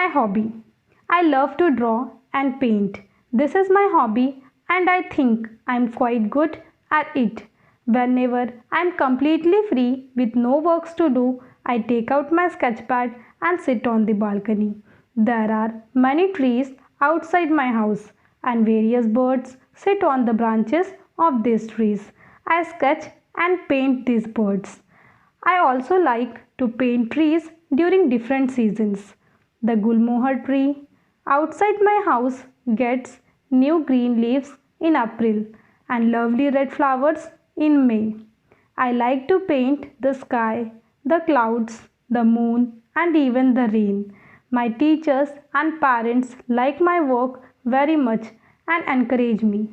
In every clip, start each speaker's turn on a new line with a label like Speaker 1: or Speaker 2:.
Speaker 1: My hobby. I love to draw and paint. This is my hobby and I think I'm quite good at it. Whenever I'm completely free with no works to do, I take out my sketchpad and sit on the balcony. There are many trees outside my house and various birds sit on the branches of these trees. I sketch and paint these birds. I also like to paint trees during different seasons. The gulmohar tree outside my house gets new green leaves in April and lovely red flowers in May. I like to paint the sky, the clouds, the moon, and even the rain. My teachers and parents like my work very much and encourage me.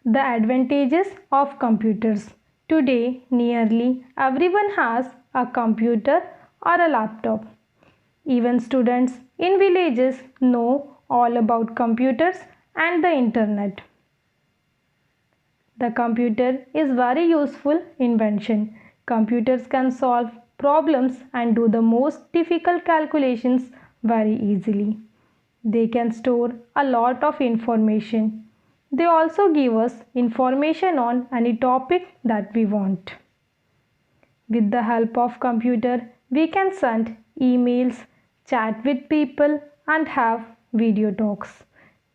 Speaker 1: The advantages of computers. Today, nearly everyone has a computer or a laptop. Even students in villages know all about computers and the internet. The computer is very useful invention. Computers can solve problems and do the most difficult calculations very easily. They can store a lot of information. They also give us information on any topic that we want. With the help of computer, we can send emails, chat with people and have video talks.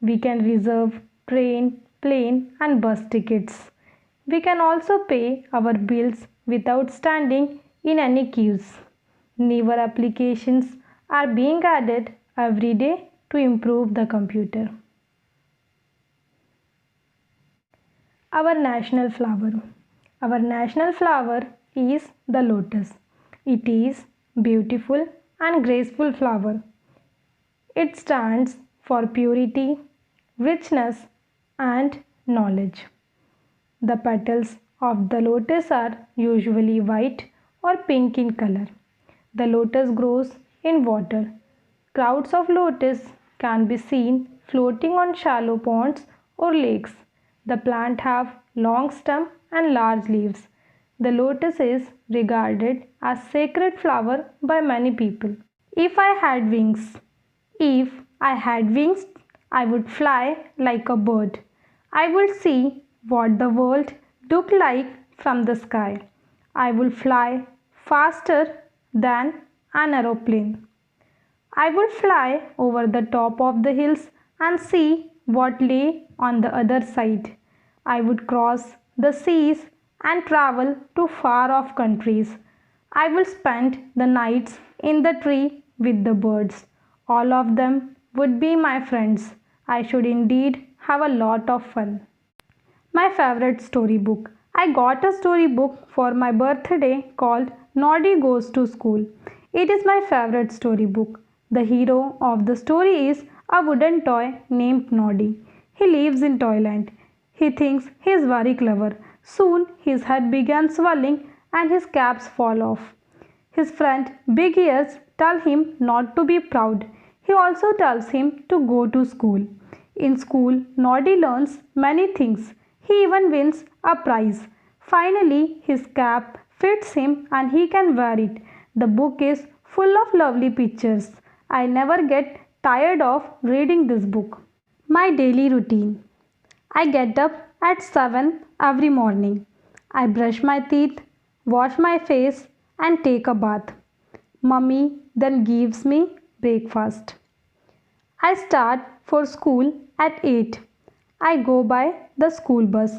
Speaker 1: We can reserve train, plane and bus tickets. We can also pay our bills without standing in any queues. Newer applications are being added every day to improve the computer. Our national flower. Our national flower is the lotus. It is beautiful and graceful flower. It stands for purity, richness and knowledge. The petals of the lotus are usually white or pink in color. The lotus grows in water. Crowds of lotus can be seen floating on shallow ponds or lakes. The plant have long stem and large leaves. The lotus is regarded as sacred flower by many people. If I had wings, if I had wings, I would fly like a bird. I would see what the world looked like from the sky. I would fly faster than an aeroplane. I would fly over the top of the hills and see what lay on the other side. I would cross the seas and travel to far off countries. I would spend the nights in the tree with the birds. All of them would be my friends. I should indeed have a lot of fun. My favorite storybook. I got a storybook for my birthday called Noddy Goes to School. It is my favorite storybook. The hero of the story is a wooden toy named Noddy. He lives in Toyland. He thinks he is very clever. Soon his head began swelling and his caps fall off. His friend Big Ears tell him not to be proud. He also tells him to go to school. In school, Noddy learns many things. He even wins a prize. Finally, his cap fits him and he can wear it. The book is full of lovely pictures. I never get tired of reading this book. My daily routine. I get up at 7 every morning. I brush my teeth, wash my face and take a bath. Mummy then gives me breakfast. I start for school at 8. I go by the school bus.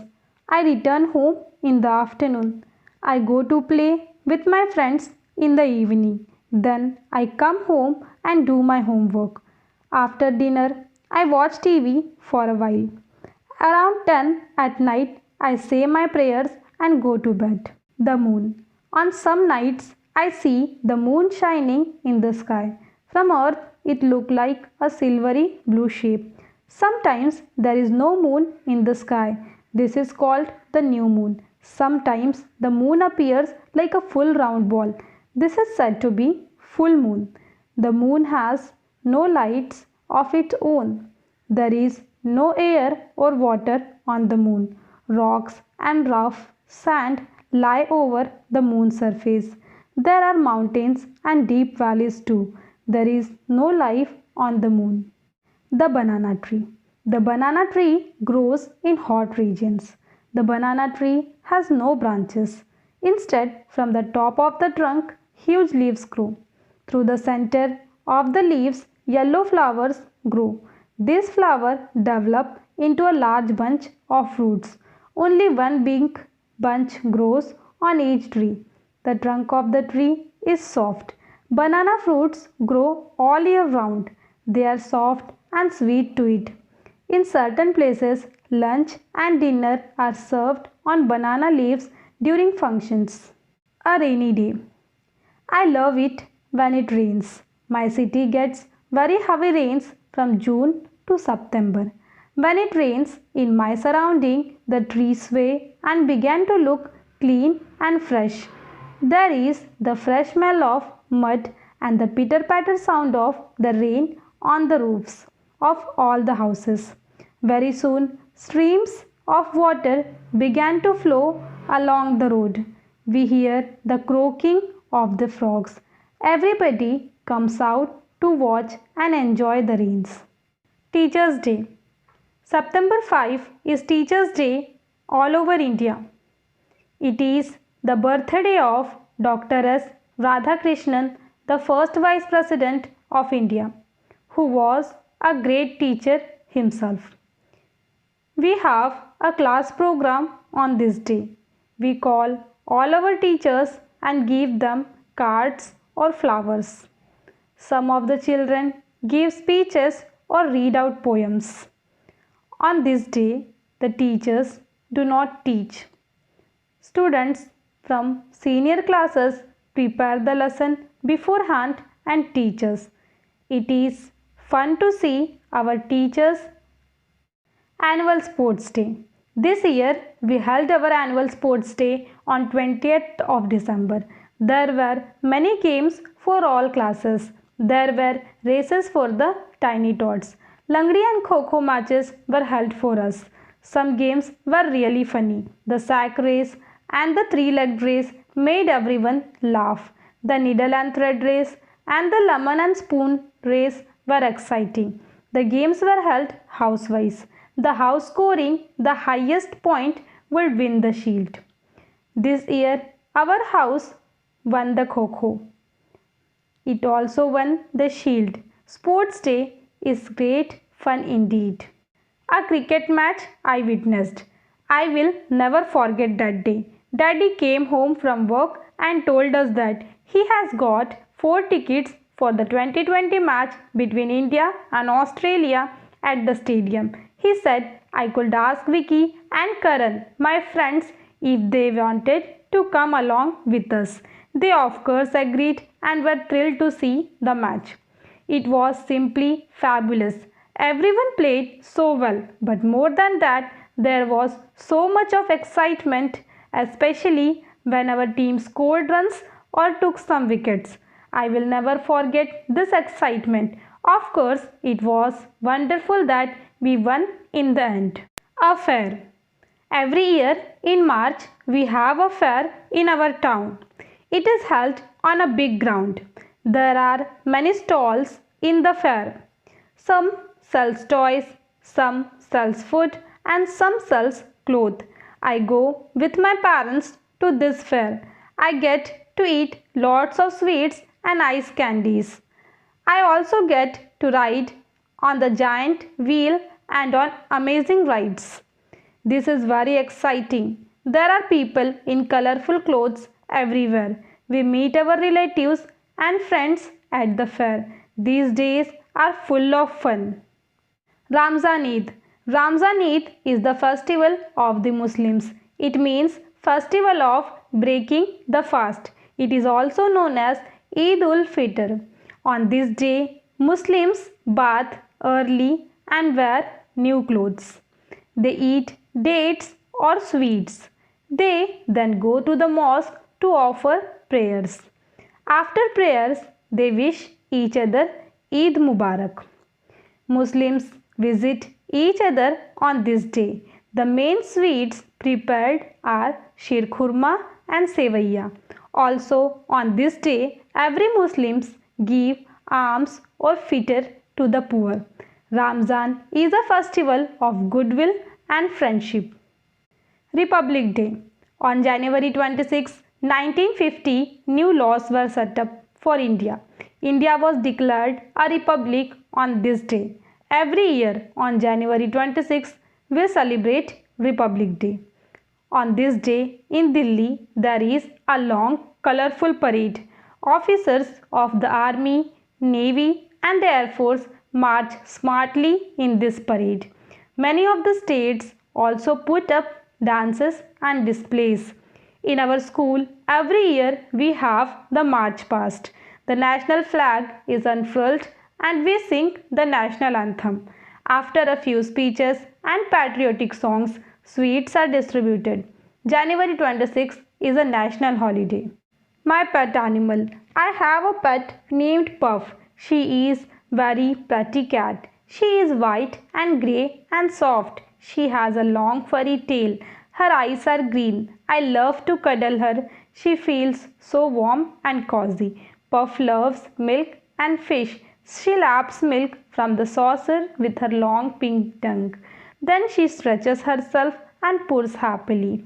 Speaker 1: I return home in the afternoon. I go to play with my friends in the evening. Then I come home and do my homework. After dinner, I watch TV for a while. Around 10 at night, I say my prayers and go to bed. The moon. On some nights, I see the moon shining in the sky. From earth, it looks like a silvery blue shape. Sometimes there is no moon in the sky. This is called the new moon. Sometimes the moon appears like a full round ball. This is said to be full moon. The moon has no lights of its own. There is no air or water on the moon. Rocks and rough sand lie over the moon's surface. There are mountains and deep valleys too. There is no life on the moon. The banana tree. The banana tree grows in hot regions. The banana tree has no branches. Instead, from the top of the trunk, huge leaves grow. Through the center of the leaves, yellow flowers grow. These flowers develop into a large bunch of roots. Only one big bunch grows on each tree. The trunk of the tree is soft. Banana fruits grow all year round. They are soft and sweet to eat. In certain places, lunch and dinner are served on banana leaves during functions. A rainy day. I love it when it rains. My city gets very heavy rains from June to September. When it rains in my surrounding, the trees sway and begin to look clean and fresh. There is the fresh smell of mud and the pitter patter sound of the rain on the roofs of all the houses. Very soon, streams of water began to flow along the road. We hear the croaking of the frogs. Everybody comes out to watch and enjoy the rains. Teachers' Day. September 5 is Teachers' Day all over India. It is the birthday of Dr. S. Radhakrishnan, the first Vice President of India, who was a great teacher himself. We have a class program on this day. We call all our teachers and give them cards or flowers. Some of the children give speeches or read out poems. On this day, the teachers do not teach. Students from senior classes prepare the lesson beforehand and teach us. It is fun to see our teachers' annual sports day. This year we held our annual sports day on 20th of December. There were many games for all classes. There were races for the tiny tots. Langdi and Kho-Kho matches were held for us. Some games were really funny. The sack race and the three-legged race made everyone laugh. The needle and thread race and the lemon and spoon race were exciting. The games were held house-wise. The house scoring the highest point would win the shield. This year, our house won the Kho-Kho. It also won the shield. Sports Day is great fun indeed. A cricket match I witnessed. I will never forget that day. Daddy came home from work and told us that he has got 4 tickets for the 2020 match between India and Australia at the stadium. He said I could ask Vicky and Karan, my friends, if they wanted to come along with us. They of course agreed and were thrilled to see the match. It was simply fabulous. Everyone played so well, but more than that, there was so much of excitement, especially when our team scored runs or took some wickets. I will never forget this excitement. Of course, it was wonderful that we won in the end. A fair. Every year in March, we have a fair in our town. It is held on a big ground. There are many stalls in the fair. Some sells toys, some sells food, and some sells clothes. I go with my parents to this fair. I get to eat lots of sweets and ice candies. I also get to ride on the giant wheel and on amazing rides. This is very exciting. There are people in colorful clothes everywhere. We meet our relatives and friends at the fair. These days are full of fun. Ramzan Eid. Ramzan Eid is the festival of the Muslims. It means festival of breaking the fast. It is also known as Eid ul Fitr. On this day, Muslims bath early and wear new clothes. They eat dates or sweets. They then go to the mosque to offer prayers. After prayers, they wish each other Eid Mubarak. Muslims visit each other on this day. The main sweets prepared are Sheer Khurma and Sevaiya. Also on this day, every Muslims give alms or fitr to the poor. Ramzan is a festival of goodwill and friendship. Republic Day. On January 26, 1950, new laws were set up for India. India was declared a republic on this day. Every year on January 26, we celebrate Republic Day. On this day in Delhi, there is a long, colorful parade. Officers of the Army, Navy, and the Air Force march smartly in this parade. Many of the states also put up dances and displays. In our school, every year we have the march past. The national flag is unfurled and we sing the national anthem. After a few speeches and patriotic songs, sweets are distributed. January 26 is a national holiday. My pet animal. I have a pet named Puff. She is very pretty cat. She is white and grey and soft. She has a long furry tail. Her eyes are green. I love to cuddle her. She feels so warm and cozy. Puff loves milk and fish. She laps milk from the saucer with her long pink tongue. Then she stretches herself and purrs happily.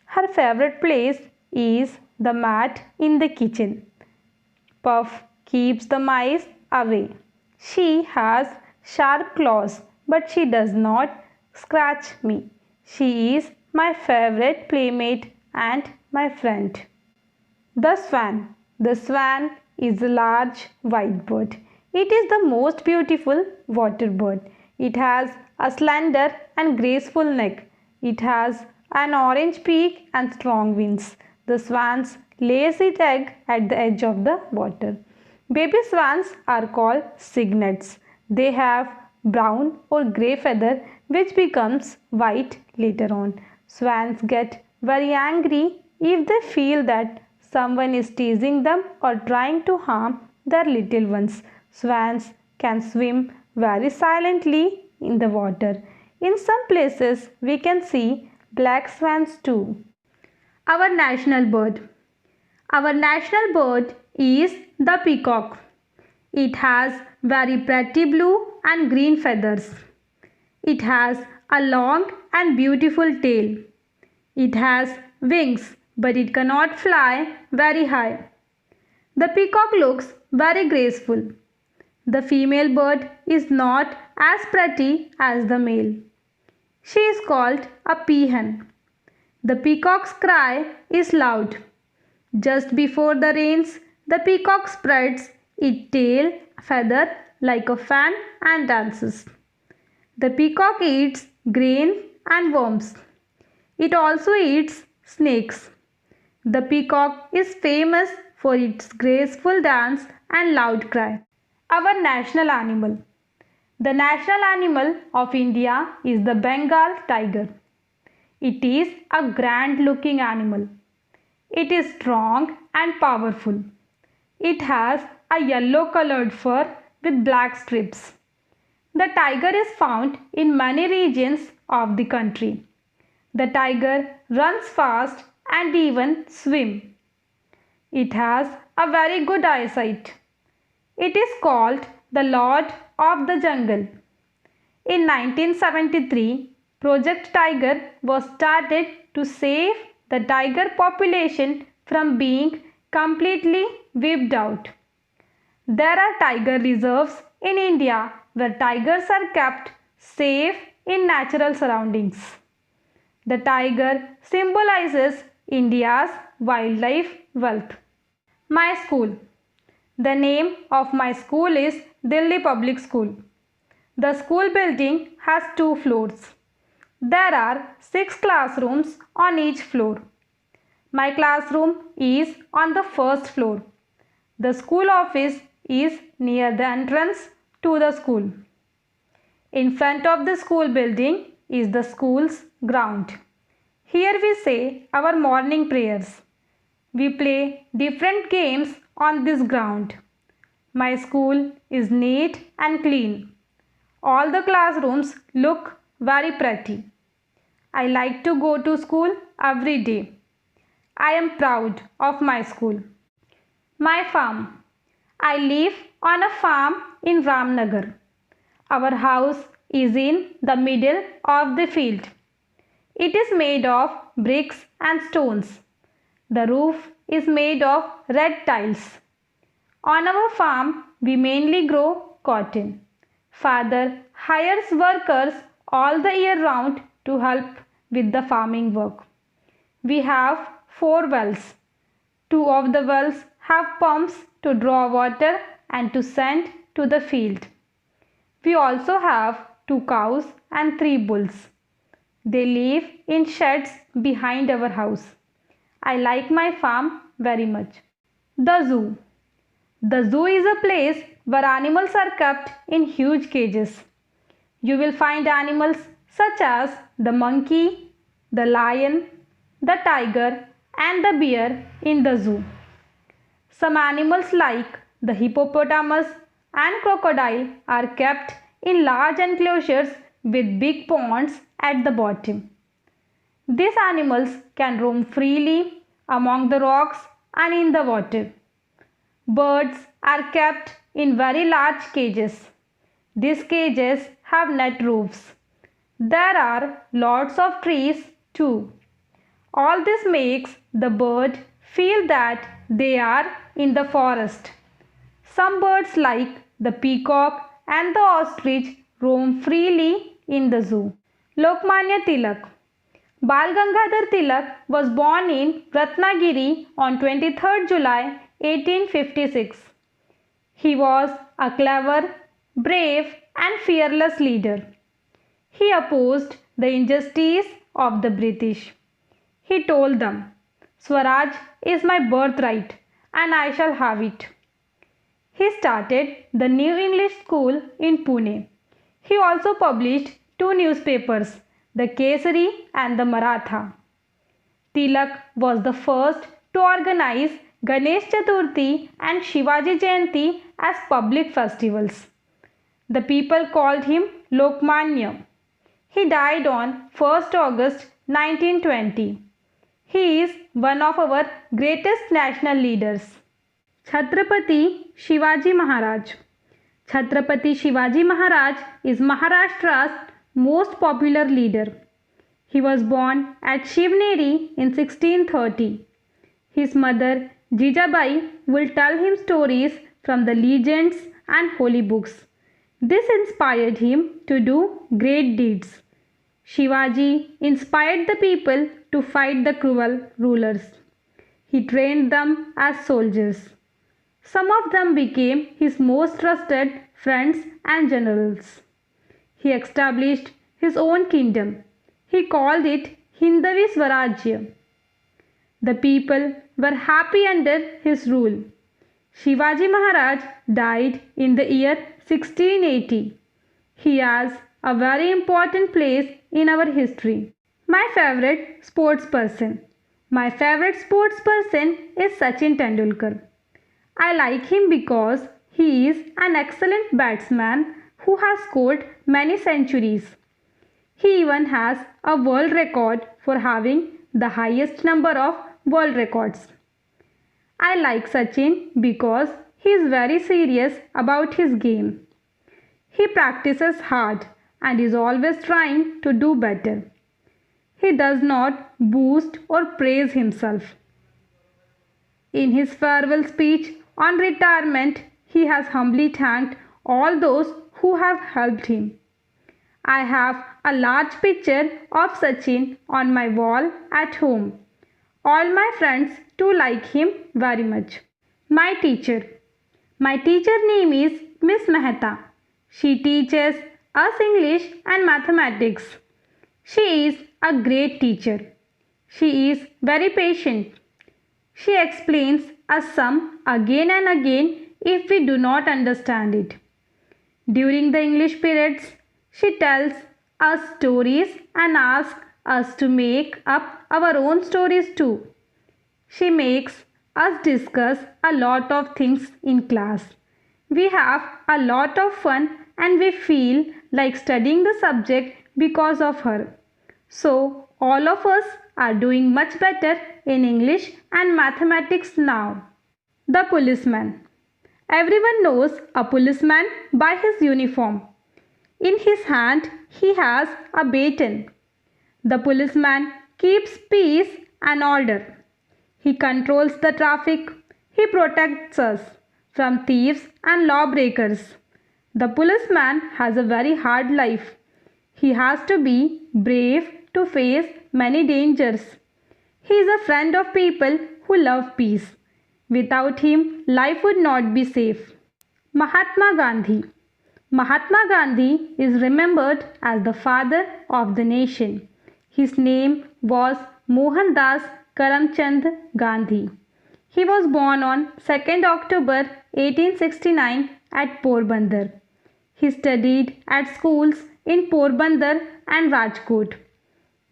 Speaker 1: Her favorite place is the mat in the kitchen. Puff keeps the mice away. She has sharp claws, but she does not scratch me. She is my favorite playmate and my friend. The swan. The swan is a large white bird. It is the most beautiful water bird. It has a slender and graceful neck. It has an orange beak and strong wings. The swans lays its egg at the edge of the water. Baby swans are called cygnets. They have brown or grey feather which becomes white later on. Swans get very angry if they feel that someone is teasing them or trying to harm their little ones. Swans can swim very silently in the water. In some places we can see black swans too. Our national bird. Our national bird is the peacock. It has very pretty blue and green feathers. It has a long and beautiful tail. It has wings, but it cannot fly very high. The peacock looks very graceful. The female bird is not as pretty as the male. She is called a peahen. The peacock's cry is loud. Just before the rains, the peacock spreads its tail feather like a fan and dances. The peacock eats grain and worms. It also eats snakes. The peacock is famous for its graceful dance and loud cry. Our national animal. The national animal of India is the Bengal tiger. It is a grand looking animal. It is strong and powerful. It has a yellow colored fur with black strips. The tiger is found in many regions of the country. The tiger runs fast and even swims. It has a very good eyesight. It is called the Lord of the Jungle. In 1973, Project Tiger was started to save the tiger population from being completely wiped out. There are tiger reserves in India where tigers are kept safe in natural surroundings. The tiger symbolizes India's wildlife wealth. My school. The name of my school is Delhi Public School. The school building has 2 floors. There are 6 classrooms on each floor. My classroom is on the first floor. The school office is near the entrance to the school. In front of the school building is the school's ground. Here we say our morning prayers. We play different games on this ground. My school is neat and clean. All the classrooms look very pretty. I like to go to school every day. I am proud of my school. My farm. I live on a farm in Ramnagar. Our house is in the middle of the field. It is made of bricks and stones. The roof is made of red tiles. On our farm, we mainly grow cotton. Father hires workers all the year round to help with the farming work. We have 4 wells. 2 of the wells have pumps to draw water and to send to the field. We also have 2 cows and 3 bulls. They live in sheds behind our house. I like my farm very much. The zoo. The zoo is a place where animals are kept in huge cages. You will find animals such as the monkey, the lion, the tiger and the bear in the zoo. Some animals like the hippopotamus and crocodile are kept in large enclosures with big ponds at the bottom. These animals can roam freely among the rocks and in the water. Birds are kept in very large cages. These cages have net roofs. There are lots of trees too. All this makes the bird feel that they are in the forest. Some birds like the peacock and the ostrich roam freely in the zoo. Lokmanya Tilak. Bal Gangadhar Tilak was born in Ratnagiri on 23rd July 1856. He was a clever, brave and fearless leader. He opposed the injustice of the British. He told them, "Swaraj is my birthright and I shall have it." He started the New English School in Pune. He also published 2 newspapers, the Kesari and the Maratha. Tilak was the first to organize Ganesh Chaturthi and Shivaji Jayanti as public festivals. The people called him Lokmanya. He died on 1st August 1920. He is one of our greatest national leaders. Chhatrapati Shivaji Maharaj. Chhatrapati Shivaji Maharaj is Maharashtra's most popular leader. He was born at Shivneri in 1630. His mother Jijabai will tell him stories from the legends and holy books. This inspired him to do great deeds. Shivaji inspired the people to fight the cruel rulers. He trained them as soldiers. Some of them became his most trusted friends and generals. He established his own kingdom. He called it Hindavi Swarajya. The people were happy under his rule. Shivaji Maharaj died in the year 1680. He has a very important place in our history. My favorite sports person. My favorite sports person is Sachin Tendulkar. I like him because he is an excellent batsman who has scored many centuries. He even has a world record for having the highest number of world records. I like Sachin because he is very serious about his game. He practices hard and is always trying to do better. He does not boast or praise himself. In his farewell speech on retirement, he has humbly thanked all those who have helped him. I have a large picture of Sachin on my wall at home. All my friends too like him very much. My teacher. My teacher name is Miss Mehta. She teaches us English and mathematics. She is a great teacher. She is very patient. She explains a sum again and again if we do not understand it. During the English periods, she tells us stories and asks us to make up our own stories too. She makes us discuss a lot of things in class. We have a lot of fun and we feel like studying the subject because of her. So, all of us are doing much better in English and mathematics now. The policeman. Everyone knows a policeman by his uniform. In his hand, he has a baton. The policeman keeps peace and order. He controls the traffic. He protects us from thieves and lawbreakers. The policeman has a very hard life. He has to be brave to face many dangers. He is a friend of people who love peace. Without him, life would not be safe. Mahatma Gandhi. Mahatma Gandhi is remembered as the father of the nation. His name was Mohandas Karamchand Gandhi. He was born on 2nd October 1869 at Porbandar. He studied at schools in Porbandar and Rajkot.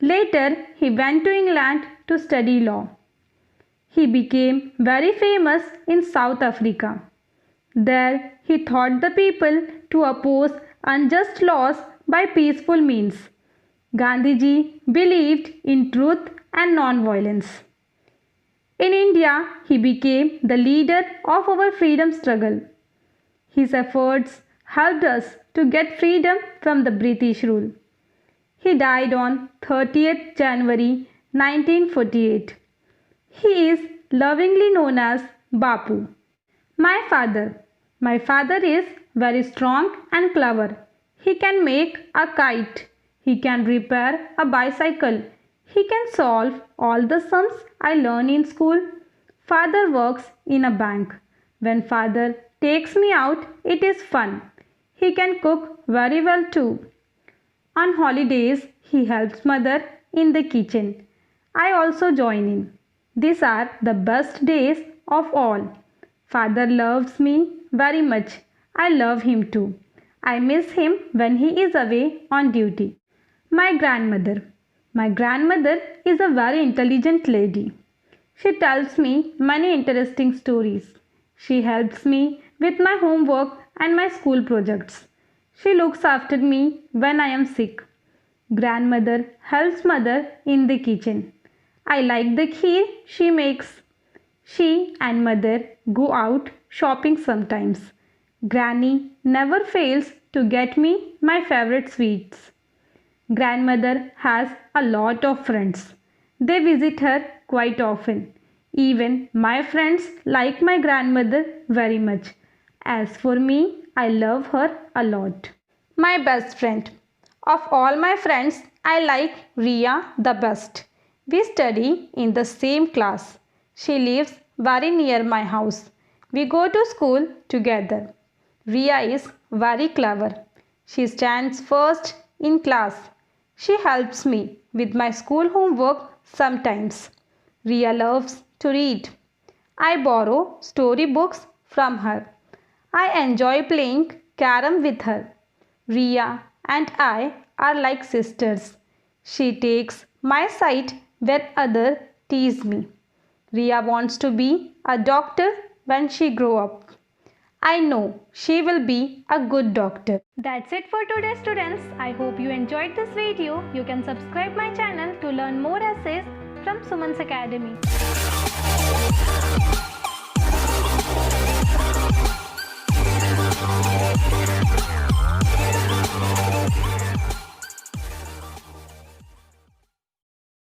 Speaker 1: Later, he went to England to study law. He became very famous in South Africa. There, he taught the people to oppose unjust laws by peaceful means. Gandhiji believed in truth and non-violence. In India, he became the leader of our freedom struggle. His efforts helped us to get freedom from the British rule. He died on 30th January 1948. He is lovingly known as Bapu. My father is very strong and clever. He can make a kite. He can repair a bicycle. He can solve all the sums I learn in school. Father works in a bank. When father takes me out, it is fun. He can cook very well too. On holidays, he helps mother in the kitchen. I also join in. These are the best days of all. Father loves me very much. I love him too. I miss him when he is away on duty. My grandmother. My grandmother is a very intelligent lady. She tells me many interesting stories. She helps me with my homework and my school projects. She looks after me when I am sick. Grandmother helps mother in the kitchen. I like the kheer she makes. She and mother go out shopping sometimes. Granny never fails to get me my favorite sweets. Grandmother has a lot of friends. They visit her quite often. Even my friends like my grandmother very much. As for me, I love her a lot. My best friend. Of all my friends, I like Ria the best. We study in the same class. She lives very near my house. We go to school together. Ria is very clever. She stands first in class. She helps me with my school homework sometimes. Ria loves to read. I borrow storybooks from her. I enjoy playing carom with her. Ria and I are like sisters. She takes my side when others tease me. Ria wants to be a doctor when she grows up. I know she will be a good doctor. That's it for today, students. I hope you enjoyed this video. You can subscribe my channel to learn more essays from Suman's Academy.